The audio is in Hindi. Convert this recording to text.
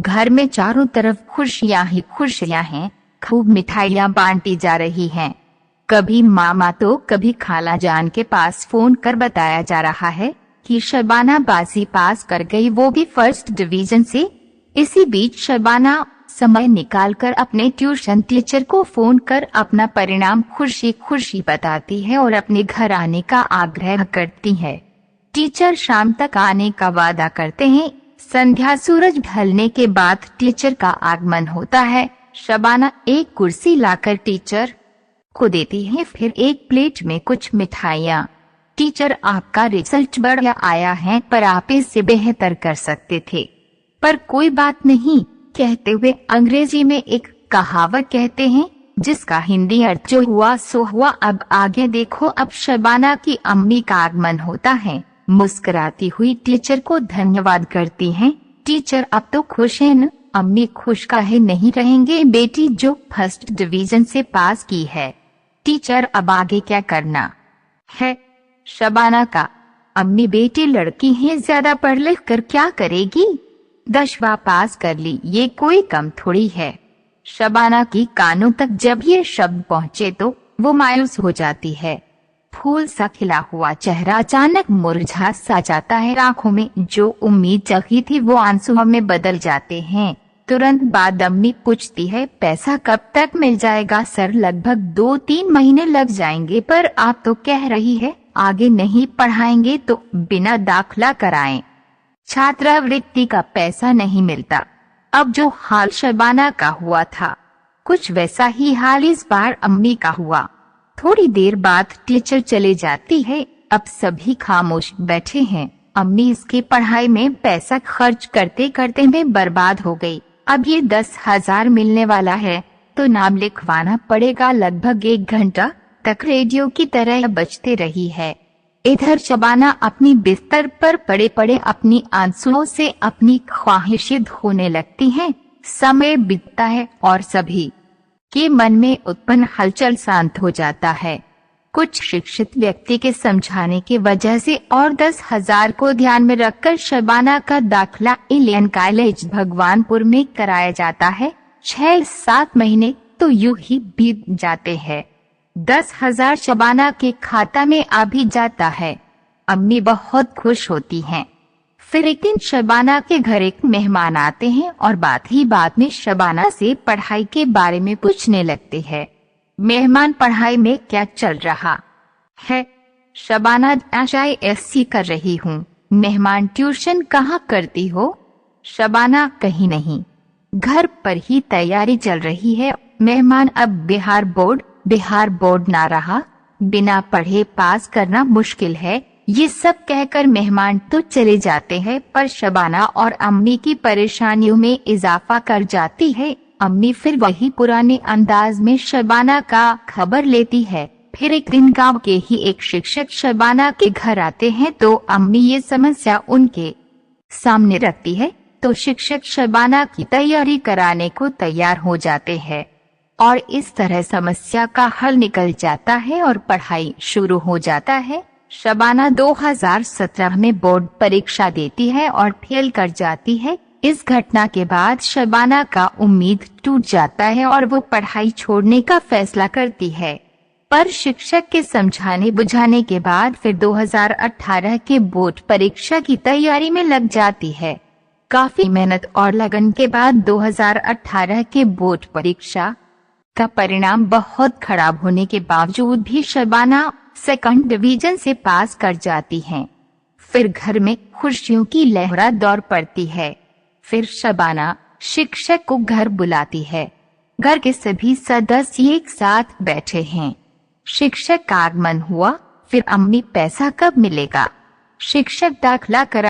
घर में चारों तरफ खुशियां ही खुशियां हैं। खूब मिठाइयां बांटी जा रही हैं। कभी मामा तो कभी खाला जान के पास फोन कर बताया जा रहा है कि शबाना बाजी पास कर गई, वो भी फर्स्ट डिवीजन से। इसी बीच शबाना समय निकालकर अपने ट्यूशन टीचर को फोन कर अपना परिणाम खुशी खुशी बताती है और अपने घर आने का आग्रह करती है। टीचर शाम तक आने का वादा करते हैं। संध्या सूरज ढलने के बाद टीचर का आगमन होता है। शबाना एक कुर्सी लाकर टीचर को देती है, फिर एक प्लेट में कुछ मिठाइयाँ। टीचर, आपका रिजल्ट बढ़िया आया है, पर आप इससे बेहतर कर सकते थे। पर कोई बात नहीं कहते हुए अंग्रेजी में एक कहावत कहते हैं, जिसका हिंदी अर्थ जो हुआ सो हुआ, अब आगे देखो। अब शबाना की अम्मी का आगमन होता है। मुस्कुराती हुई टीचर को धन्यवाद करती हैं। टीचर, अब तो खुश हैं न? अम्मी, खुश काहे नहीं रहेंगे बेटी, जो फर्स्ट डिवीजन से पास की है। टीचर, अब आगे क्या करना है? शबाना का, अम्मी बेटी लड़की है, ज्यादा पढ़ लिख कर क्या करेगी? 10वीं पास कर ली, ये कोई कम थोड़ी है। शबाना की कानों तक जब ये शब्द पहुँचे तो वो मायूस हो जाती है। फूल सा खिला हुआ चेहरा अचानक मुरझा सा जाता है। आंखों में जो उम्मीद जगी थी वो आंसुओं में बदल जाते हैं। तुरंत बाद अम्मी पूछती है, पैसा कब तक मिल जाएगा? सर, लगभग 2-3 महीने लग जाएंगे। पर आप तो कह रही है आगे नहीं पढ़ाएंगे तो बिना दाखला कराएं छात्रवृत्ति का पैसा नहीं मिलता। अब जो हाल शबाना का हुआ था, कुछ वैसा ही हाल इस बार अम्मी का हुआ। थोड़ी देर बाद टीचर चले जाती है। अब सभी खामोश बैठे हैं। अम्मी इसकी पढ़ाई में पैसा खर्च करते करते में बर्बाद हो गई। अब ये 10,000 मिलने वाला है तो नाम लिखवाना पड़ेगा। लगभग 1 घंटा तक रेडियो की तरह बजते रही है। इधर शबाना अपनी बिस्तर पर पड़े पड़े अपनी आंसुओं से अपनी ख्वाहिशें धोने लगती हैं। समय बीतता है और सभी के मन में उत्पन्न हलचल शांत हो जाता है। कुछ शिक्षित व्यक्ति के समझाने की वजह से और 10,000 को ध्यान में रखकर शबाना का दाखला एलियन कॉलेज भगवानपुर में कराया जाता है। 6-7 महीने तो यूं ही बीत जाते हैं। 10,000 शबाना के खाता में आ भी जाता है। अम्मी बहुत खुश होती हैं। फिर एक दिन शबाना के घर एक मेहमान आते हैं और बात ही बात में शबाना से पढ़ाई के बारे में पूछने लगते हैं। मेहमान, पढ़ाई में क्या चल रहा है? शबाना, HISC कर रही हूँ। मेहमान, ट्यूशन कहाँ करती हो? शबाना, कहीं नहीं, घर पर ही तैयारी चल रही है। मेहमान, अब बिहार बोर्ड ना रहा, बिना पढ़े पास करना मुश्किल है। ये सब कहकर मेहमान तो चले जाते हैं, पर शबाना और अम्मी की परेशानियों में इजाफा कर जाती है। अम्मी फिर वही पुराने अंदाज में शबाना का खबर लेती है। फिर एक दिन गांव के ही एक शिक्षक शबाना के घर आते हैं तो अम्मी ये समस्या उनके सामने रखती है तो शिक्षक शबाना की तैयारी कराने को तैयार हो जाते हैं और इस तरह समस्या का हल निकल जाता है और पढ़ाई शुरू हो जाता है। शबाना 2017 में बोर्ड परीक्षा देती है और फेल कर जाती है। इस घटना के बाद शबाना का उम्मीद टूट जाता है और वो पढ़ाई छोड़ने का फैसला करती है। पर शिक्षक के समझाने बुझाने के बाद फिर 2018 के बोर्ड परीक्षा की तैयारी में लग जाती है। काफी मेहनत और लगन के बाद 2018 के बोर्ड परीक्षा का परिणाम बहुत खराब होने के बावजूद भी शबाना सेकंड डिवीजन से पास कर जाती हैं। फिर घर में खुशियों की लहरा दौड़ पड़ती है। फिर शबाना शिक्षक को घर बुलाती है। घर के सभी सदस्य एक साथ बैठे हैं। शिक्षक का आगमन हुआ। फिर अम्मी, पैसा कब मिलेगा? शिक्षक, दाखला करा